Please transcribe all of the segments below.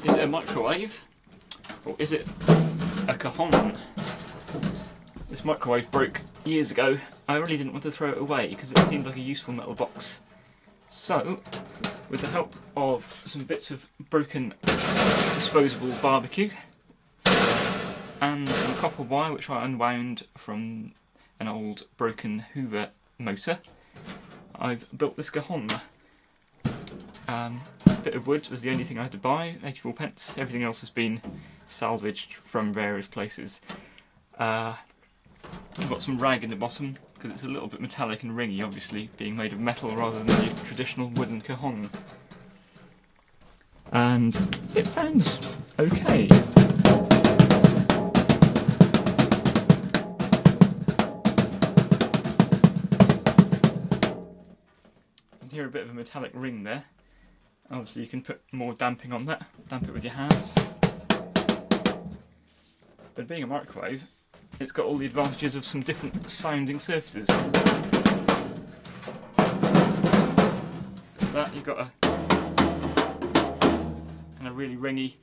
Is it a microwave? Or is it a Cahon? This microwave broke years ago. I really didn't want to throw it away because it seemed like a useful metal box. So, with the help of some bits of broken disposable barbecue and some copper wire which I unwound from an old broken Hoover motor, I've built this Cajon. A bit of wood was the only thing I had to buy, 84 pence. Everything else has been salvaged from various places. I've got some rag in the bottom because it's a little bit metallic and ringy, obviously, being made of metal rather than the traditional wooden Cajon. And it sounds okay. You can hear a bit of a metallic ring there. Obviously you can put more damping on that, damp it with your hands. But being a microwave, it's got all the advantages of some different sounding surfaces. That you've got a really ringy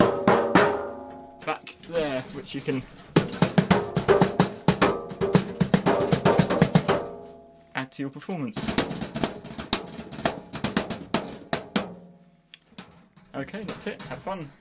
back there, which you can add to your performance. Okay, that's it. Have fun.